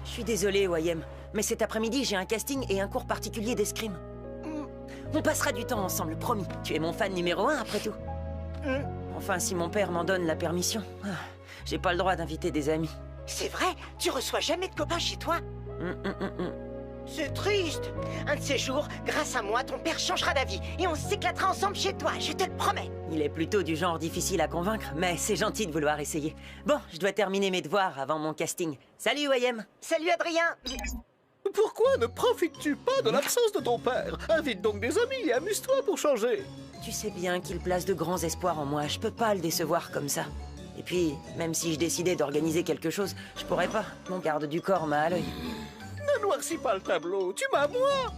Je suis désolée, Wayem, mais cet après-midi, j'ai un casting et un cours particulier d'escrime. On passera du temps ensemble, promis. Tu es mon fan numéro 1, après tout. Enfin, si mon père m'en donne la permission. J'ai pas le droit d'inviter des amis. C'est vrai? Tu reçois jamais de copains chez toi? C'est triste. Un de ces jours, grâce à moi, ton père changera d'avis et on s'éclatera ensemble chez toi, je te le promets. Il est plutôt du genre difficile à convaincre, mais c'est gentil de vouloir essayer. Bon, je dois terminer mes devoirs avant mon casting. Salut, Wayem. Salut, Adrien. Pourquoi ne profites-tu pas de l'absence de ton père? Invite donc des amis et amuse-toi pour changer. Tu sais bien qu'il place de grands espoirs en moi. Je peux pas le décevoir comme ça. Et puis, même si je décidais d'organiser quelque chose, je pourrais pas. Mon garde du corps m'a à l'œil. Ne noircis pas le tableau, tu m'as moi.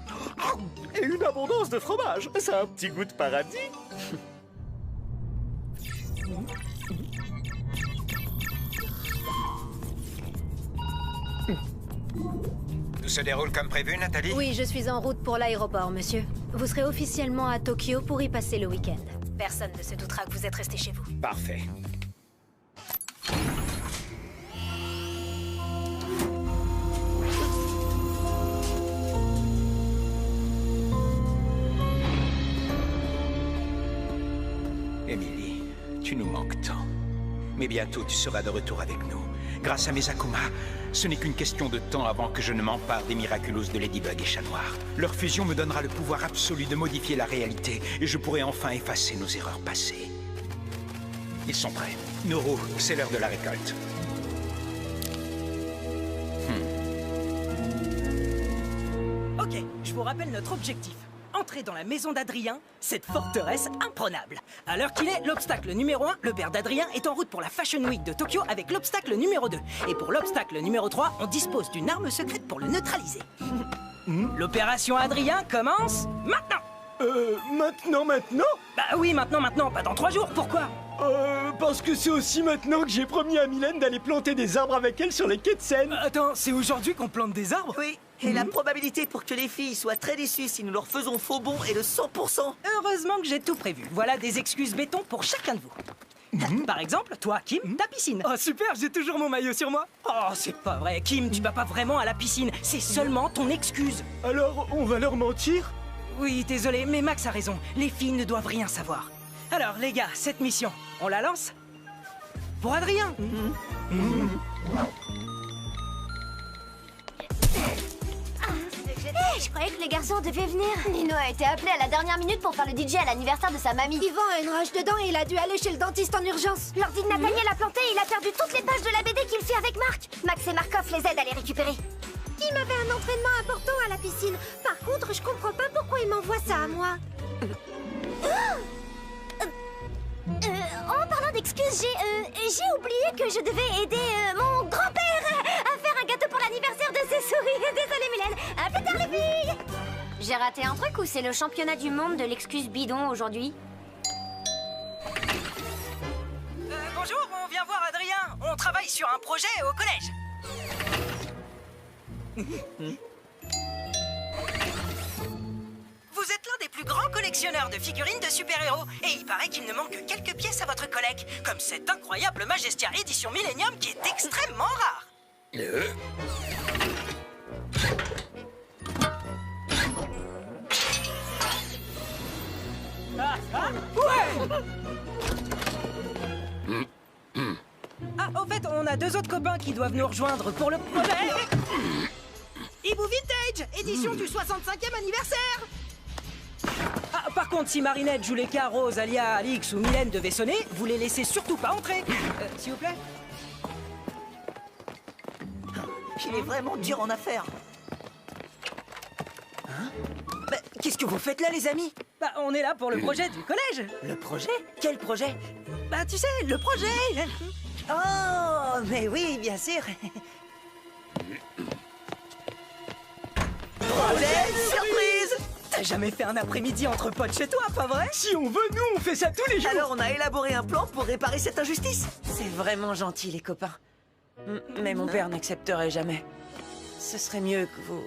Et une abondance de fromage. Ça a un petit goût de paradis. Tout se déroule comme prévu, Nathalie? Oui, je suis en route pour l'aéroport, monsieur. Vous serez officiellement à Tokyo pour y passer le week-end. Personne ne se doutera que vous êtes resté chez vous. Parfait. Émilie, tu nous manques tant. Mais bientôt, tu seras de retour avec nous. Grâce à mes Akuma, ce n'est qu'une question de temps avant que je ne m'empare des Miraculous de Ladybug et Chat Noir. Leur fusion me donnera le pouvoir absolu de modifier la réalité et je pourrai enfin effacer nos erreurs passées. Ils sont prêts. Noro, c'est l'heure de la récolte. Ok, je vous rappelle notre objectif. Entrer dans la maison d'Adrien, cette forteresse imprenable. À l'heure qu'il est, l'obstacle numéro 1, le père d'Adrien, est en route pour la Fashion Week de Tokyo avec l'obstacle numéro 2. Et pour l'obstacle numéro 3, on dispose d'une arme secrète pour le neutraliser. L'opération Adrien commence maintenant. Maintenant? Bah oui, maintenant, pas dans 3 jours, pourquoi? Parce que c'est aussi maintenant que j'ai promis à Mylène d'aller planter des arbres avec elle sur les quais de Seine. Attends, c'est aujourd'hui qu'on plante des arbres? Oui, et la probabilité pour que les filles soient très déçues si nous leur faisons faux bond est de 100%. Heureusement que j'ai tout prévu. Voilà des excuses béton pour chacun de vous. Par exemple, toi, Kim, ta piscine. Oh super, j'ai toujours mon maillot sur moi. Oh, c'est pas vrai, Kim, tu vas pas vraiment à la piscine. C'est seulement ton excuse. Alors, on va leur mentir? Oui, désolé, mais Max a raison. Les filles ne doivent rien savoir. Alors, les gars, cette mission, on la lance? Pour Adrien. Hey, je croyais que les garçons devaient venir. Nino a été appelé à la dernière minute pour faire le DJ à l'anniversaire de sa mamie. Yvan a une rage dedans et il a dû aller chez le dentiste en urgence. L'ordi de Nathaniel a planté et il a perdu toutes les pages de la BD qu'il fait avec Marc. Max et Markov les aident à les récupérer. Il m'avait un entraînement important à la piscine. Par contre, je comprends pas pourquoi il m'envoie ça à moi. En parlant d'excuses, j'ai oublié que je devais aider mon grand-père à faire un gâteau pour l'anniversaire de ses souris. Désolée, Mylène. À plus tard, les filles. J'ai raté un truc ou c'est le championnat du monde de l'excuse bidon aujourd'hui? Bonjour, on vient voir Adrien. On travaille sur un projet au collège. Vous êtes l'un des plus grands collectionneurs de figurines de super-héros. Et il paraît qu'il ne manque que quelques pièces à votre collecte. Comme cette incroyable Majestia édition Millennium qui est extrêmement rare. Ah, au fait, on a 2 autres copains qui doivent nous rejoindre pour le projet. Ibu Vintage, édition du 65e anniversaire. Ah, par contre, si Marinette, Juleka, Rose, Alia, Alix ou Mylène devaient sonner, vous les laissez surtout pas entrer. S'il vous plaît. Il est vraiment dur en affaires. Mais qu'est-ce que vous faites là, les amis? Bah, on est là pour le projet du collège. Le projet? Quel projet? Bah, tu sais, le projet. Oh, mais oui, bien sûr. Projet surprise! T'as jamais fait un après-midi entre potes chez toi, pas vrai? Si on veut, nous, on fait ça tous les jours. Alors on a élaboré un plan pour réparer cette injustice. C'est vraiment gentil, les copains. Mais mon père n'accepterait jamais. Ce serait mieux que vous...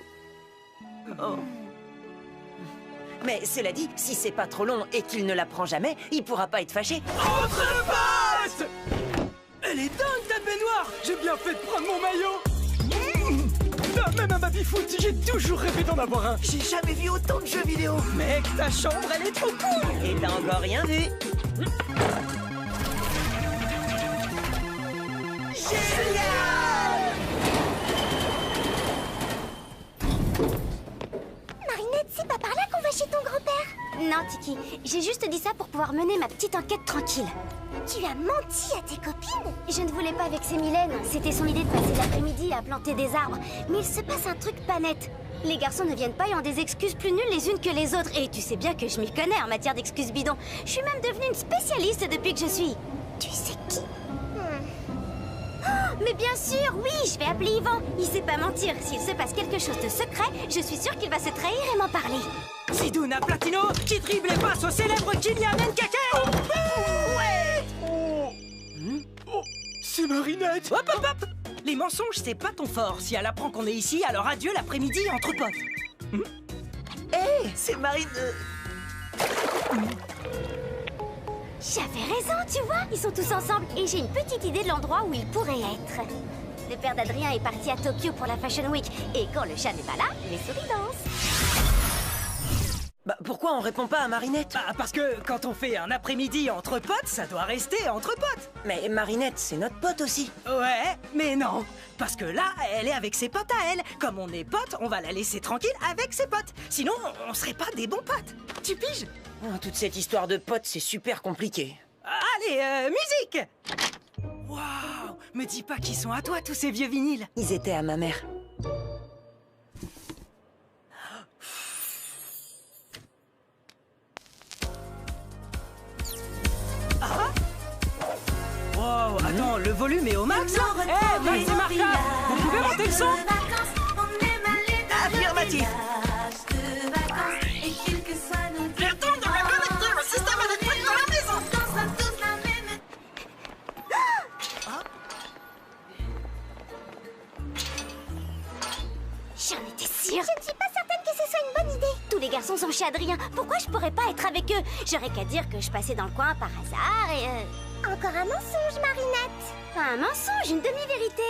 Oh. Mais cela dit, si c'est pas trop long et qu'il ne l'apprend jamais, il pourra pas être fâché. Elle est dingue, ta baignoire. J'ai bien fait de prendre mon maillot. baby-foot, j'ai toujours rêvé d'en avoir un. J'ai jamais vu autant de jeux vidéo. Mec, ta chambre, elle est trop cool. Et t'as encore rien vu. Marinette, c'est pas par là qu'on va chez ton grand-père. Non, Tiki, j'ai juste dit ça pour pouvoir mener ma petite enquête tranquille. Tu as menti à tes copines? Je ne voulais pas vexer Mylène, c'était son idée de passer l'après-midi à planter des arbres. Mais il se passe un truc pas net. Les garçons ne viennent pas ayant des excuses plus nulles les unes que les autres. Et tu sais bien que je m'y connais en matière d'excuses bidons. Je suis même devenue une spécialiste depuis que je suis... Tu sais qui? Oh, mais bien sûr, oui, je vais appeler Yvan. Il sait pas mentir. S'il se passe quelque chose de secret, je suis sûre qu'il va se trahir et m'en parler. Zidane Platino qui dribble et passe au célèbre Kylian Mbappé. Ouais. Oh, c'est Marinette. Hop, hop, hop. Les mensonges, c'est pas ton fort. Si elle apprend qu'on est ici, alors adieu l'après-midi entre potes. Hé, c'est Marine... J'avais raison, tu vois, ils sont tous ensemble et j'ai une petite idée de l'endroit où ils pourraient être. Le père d'Adrien est parti à Tokyo pour la Fashion Week et quand le chat n'est pas là, les souris dansent. Bah, pourquoi on répond pas à Marinette? Bah, parce que quand on fait un après-midi entre potes, ça doit rester entre potes. Mais Marinette, c'est notre pote aussi. Ouais, mais non. Parce que là, elle est avec ses potes à elle. Comme on est potes, on va la laisser tranquille avec ses potes. Sinon, on serait pas des bons potes. Tu piges? Oh, toute cette histoire de potes, c'est super compliqué. Allez, musique! Waouh! Me dis pas qu'ils sont à toi, tous ces vieux vinyles. Ils étaient à ma mère. Wow, attends, le volume est au max? Eh, Max et Marca, vous pouvez monter le son? Affirmatif. J'en étais sûre. Je ne suis pas certaine que ce soit une bonne idée. Tous les garçons sont chez Adrien. Pourquoi je pourrais pas être avec eux? J'aurais qu'à dire que je passais dans le coin par hasard et... Encore un mensonge, Marinette. Pas un mensonge, une demi-vérité.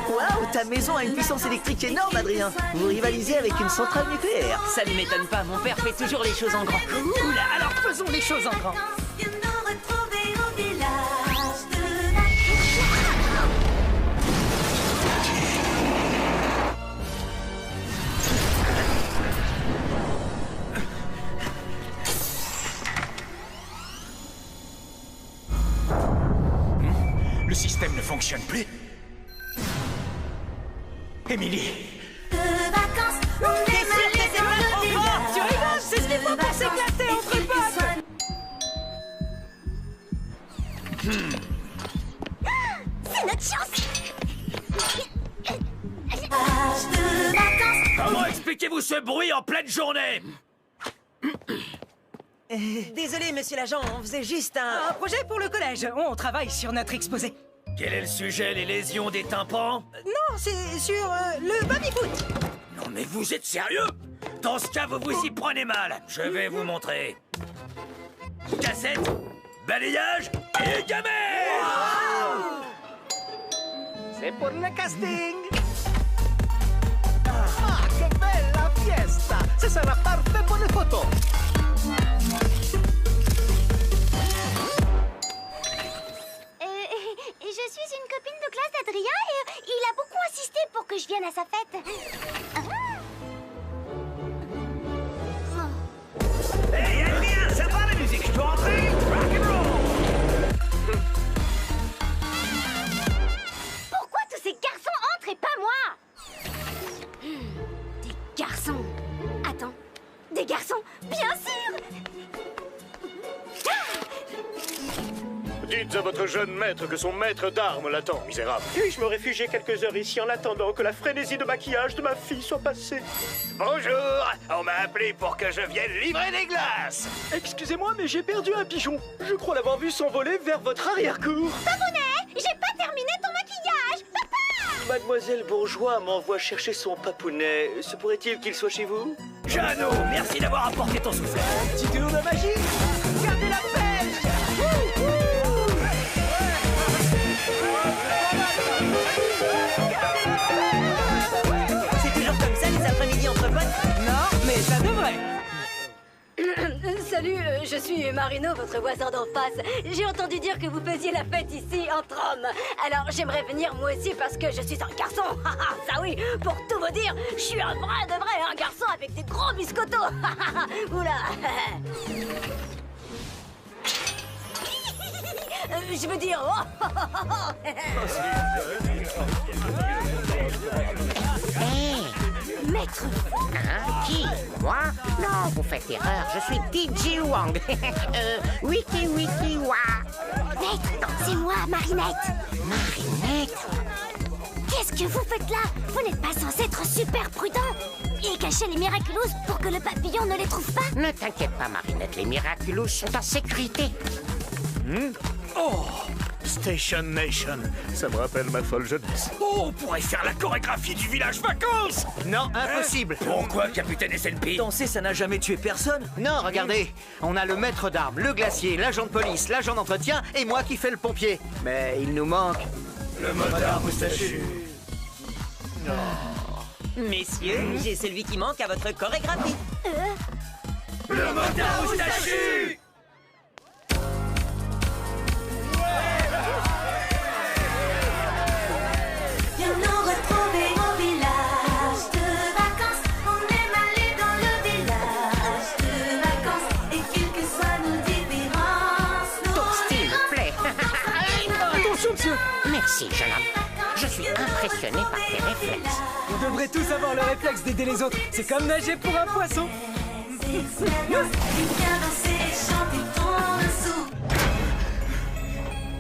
Waouh, ta maison a une puissance électrique énorme, Adrien. Vous rivalisez avec une centrale nucléaire. Ça ne m'étonne pas, mon père fait toujours les choses en grand. Oula, alors faisons les choses en grand. Le système ne fonctionne plus. Émilie! Tu rigoles, c'est ce qu'il faut pour s'éclater entre potes. C'est notre chance. Comment expliquez-vous ce bruit en pleine journée? Désolé, monsieur l'agent, on faisait juste un... Un projet pour le collège. On travaille sur notre exposé. Quel est le sujet, les lésions des tympans? Non, c'est sur le baby-foot. Non mais vous êtes sérieux? Dans ce cas, vous vous y prenez mal. Je vais vous montrer. Cassette, balayage et gamet! C'est pour le casting. Ah, que bella fiesta! Ce sera parfait pour les photos. Je suis une copine de classe d'Adrien et il a beaucoup insisté pour que je vienne à sa fête. Hey, Adrien, ça va la musique? Je peux entrer? Rock'n'roll! Pourquoi tous ces garçons entrent et pas moi? Des garçons. Attends, des garçons, bien sûr. Dites à votre jeune maître que son maître d'armes l'attend, misérable. Puis-je me réfugier quelques heures ici en attendant que la frénésie de maquillage de ma fille soit passée? Bonjour! On m'a appelé pour que je vienne livrer des glaces! Excusez-moi, mais j'ai perdu un pigeon. Je crois l'avoir vu s'envoler vers votre arrière-cour. Papounet, j'ai pas terminé ton maquillage. Papa! Mademoiselle Bourgeois m'envoie chercher son papounet. Se pourrait-il qu'il soit chez vous? Jeannot, merci d'avoir apporté ton soufflet. Petit tour de magie. Gardez la pêche. salut, je suis Marino, votre voisin d'en face. J'ai entendu dire que vous faisiez la fête ici, entre hommes. Alors j'aimerais venir moi aussi parce que je suis un garçon. Ça oui, pour tout vous dire, je suis un vrai de vrai, un garçon avec des gros biscottos. Oula. Je veux dire... Maître Fu. Hein? Qui? Moi? Non, vous faites erreur. Je suis DJ Wang. Wiki Wiki Wa. Maître, c'est moi, Marinette. Marinette? Qu'est-ce que vous faites là? Vous n'êtes pas censé être super prudent et cacher les Miraculous pour que le papillon ne les trouve pas? Ne t'inquiète pas, Marinette. Les Miraculous sont en sécurité. Oh, Station Nation, ça me rappelle ma folle jeunesse. Oh, on pourrait faire la chorégraphie du village vacances. Non, impossible. Pourquoi, capitaine SNP? Danser, ça n'a jamais tué personne. Non, regardez, on a le maître d'armes, le glacier, l'agent de police, l'agent d'entretien et moi qui fais le pompier. Mais il nous manque... Le motard moustachu. Messieurs, j'ai celui qui manque à votre chorégraphie. Le motard moustachu. Merci, jeune homme. Je suis impressionné par tes réflexes. On devrait tous avoir le réflexe d'aider les autres. C'est comme nager pour un poisson.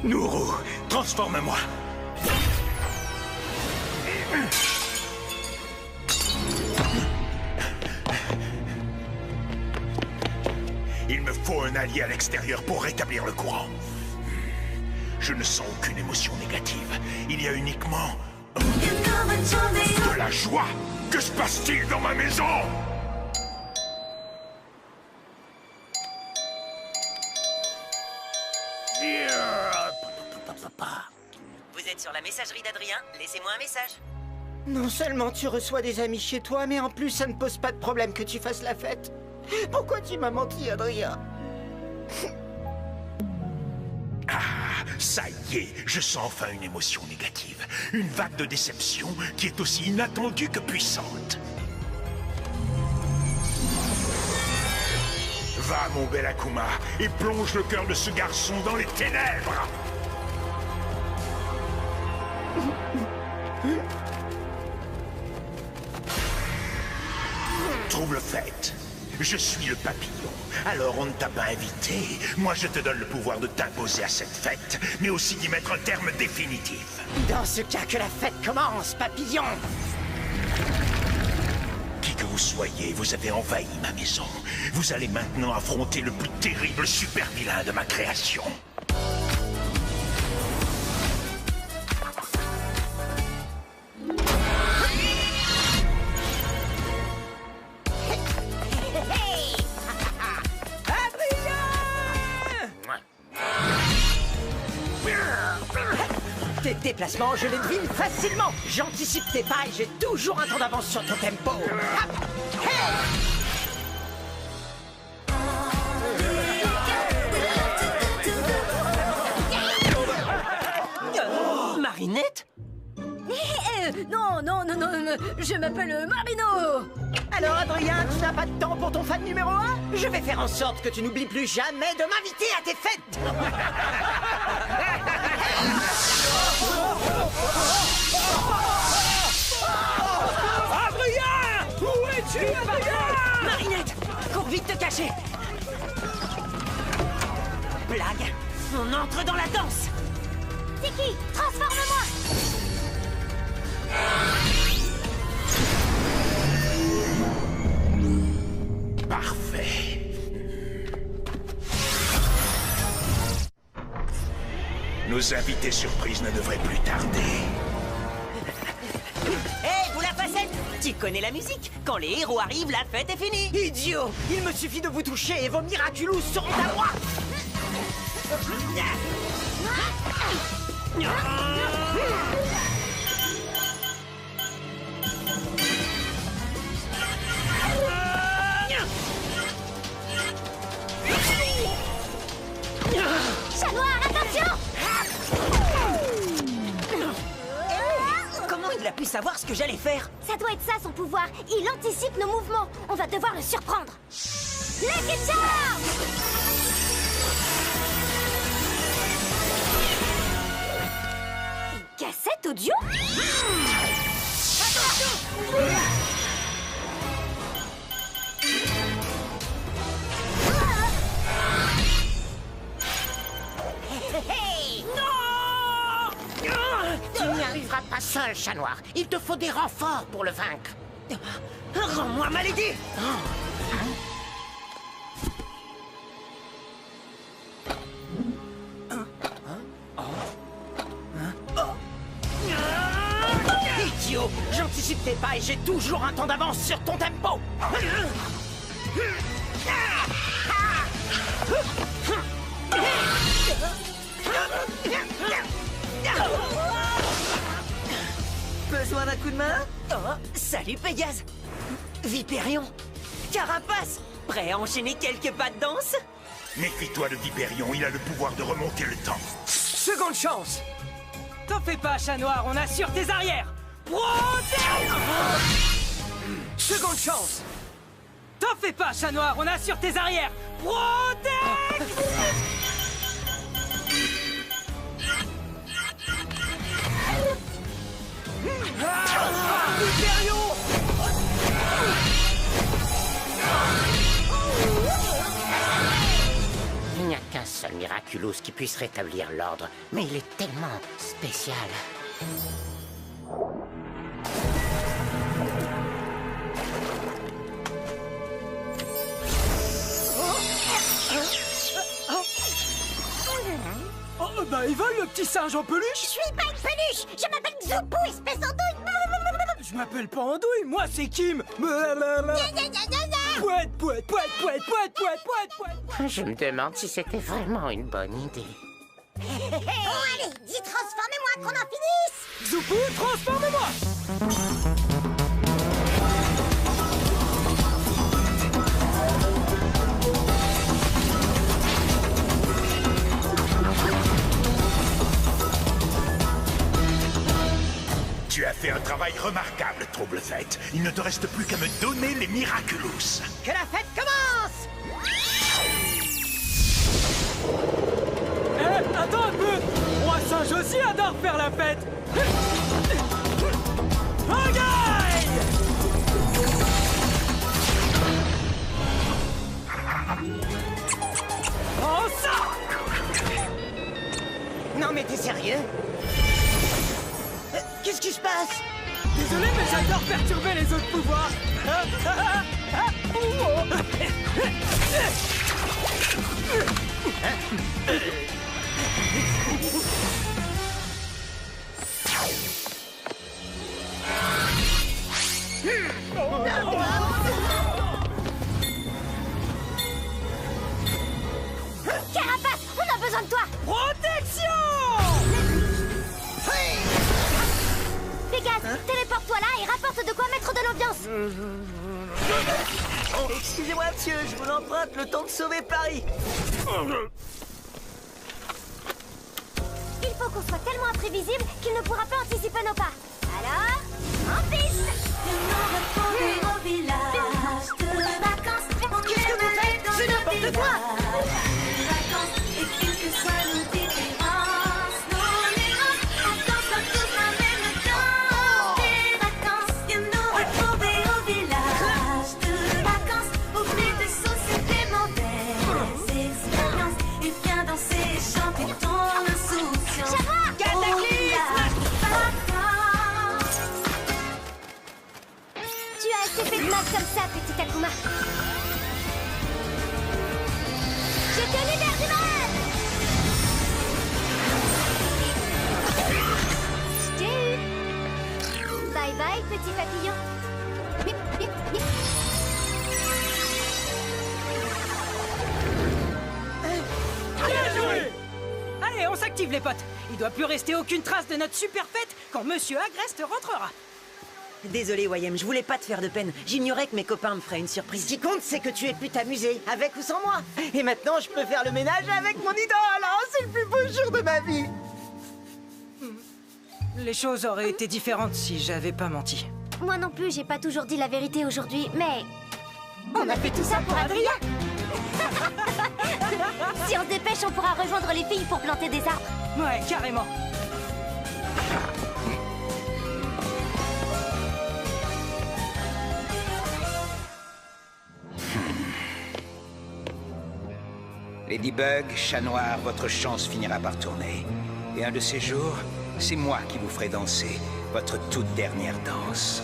Nourou, transforme-moi. Il me faut un allié à l'extérieur pour rétablir le courant. Je ne sens aucune émotion négative. Il y a uniquement... de la joie. Que se passe-t-il dans ma maison? Vous êtes sur la messagerie d'Adrien, laissez-moi un message. Non seulement tu reçois des amis chez toi, mais en plus ça ne pose pas de problème que tu fasses la fête. Pourquoi tu m'as menti, Adrien? Ah, ça y est, je sens enfin une émotion négative. Une vague de déception qui est aussi inattendue que puissante. Va, mon bel Akuma, et plonge le cœur de ce garçon dans les ténèbres. Trouble faite. Je suis le papillon. Alors on ne t'a pas invité. Moi je te donne le pouvoir de t'imposer à cette fête, mais aussi d'y mettre un terme définitif. Dans ce cas, que la fête commence, papillon! Qui que vous soyez, vous avez envahi ma maison. Vous allez maintenant affronter le plus terrible super vilain de ma création. Tes déplacements, je les devine facilement. J'anticipe tes pas et j'ai toujours un temps d'avance sur ton tempo. Marinette? Non, je m'appelle Marino. Alors, Adrien, tu n'as pas de temps pour ton fan numéro 1? Je vais faire en sorte que tu n'oublies plus jamais de m'inviter à tes fêtes. Adrien! Où es-tu, Adrien? Marinette, cours vite te cacher. Blague, on entre dans la danse. C'est qui? Transforme-moi! Parfait. Nos invités surprises ne devraient plus tarder. Hé, vous la facette? Tu connais la musique? Quand les héros arrivent, la fête est finie. Idiot! Il me suffit de vous toucher et vos Miraculous seront à moi! pu savoir ce que j'allais faire? Ça doit être ça son pouvoir. Il anticipe nos mouvements. On va devoir le surprendre. Lucky Charm! Une cassette audio? Hey! Non! Tu n'y arriveras pas seul, chat noir. Il te faut des renforts pour le vaincre. Rends-moi malédit! Idiot! J'anticipe tes pas et j'ai toujours un temps d'avance sur ton tempo! Besoin d'un coup de main? Oh, salut Pégase! Vipérion! Carapace! Prêt à enchaîner quelques pas de danse? Méfie-toi de Vipérion, il a le pouvoir de remonter le temps. Seconde chance! T'en fais pas, chat noir, on assure tes arrières! Protège! Seconde chance! T'en fais pas, chat noir, on assure tes arrières! Protège! Vipérion! Il n'y a qu'un seul Miraculous qui puisse rétablir l'ordre, mais il est tellement spécial. Oh, bah il vole le petit singe en peluche! Je suis pas une peluche! Je m'appelle Zoupou, espèce d'andouille! Je m'appelle pas Andouille, moi c'est Kim! Pouette, pouette, pouette, pouette, pouette, pouette, pouette, pouette! Je me demande si c'était vraiment une bonne idée. Bon allez, dis transformez-moi qu'on en finisse! Zoupou, transforme-moi! Tu as fait un travail remarquable, Trouble-Fête. Il ne te reste plus qu'à me donner les Miraculous. Que la fête commence! Eh, attends un peu! Roi singe aussi adore faire la fête! Regarde! Oh ça! Non mais t'es sérieux? Qu'est-ce qui se passe? Désolé, mais j'adore perturber les autres pouvoirs! Carapace, on a besoin de toi! Protection! Pégase, téléporte-toi là et rapporte de quoi mettre de l'ambiance! Excusez-moi, monsieur, je vous l'emprunte le temps de sauver Paris. Il faut qu'on soit tellement imprévisible qu'il ne pourra pas anticiper nos pas. Alors, en piste! Qu'est-ce que vous faites? C'est n'importe quoi! Tu as assez fait de mal comme ça, petit Akuma. Je te libère du mal! Je t'ai eu. Bye bye, petit papillon. Bien joué! Allez, on s'active les potes. Il doit plus rester aucune trace de notre super fête quand Monsieur Agreste rentrera. Désolé, Wayem, je voulais pas te faire de peine. J'ignorais que mes copains me feraient une surprise. Ce qui compte, c'est que tu aies pu t'amuser, avec ou sans moi. Et maintenant, je peux faire le ménage avec mon idole. Oh, c'est le plus beau jour de ma vie. Les choses auraient été différentes si j'avais pas menti. Moi non plus, j'ai pas toujours dit la vérité aujourd'hui, mais... On a fait tout ça pour Adrien. Si on se dépêche, on pourra rejoindre les filles pour planter des arbres. Ouais, carrément. Ladybug, Chat Noir, votre chance finira par tourner. Et un de ces jours, c'est moi qui vous ferai danser votre toute dernière danse.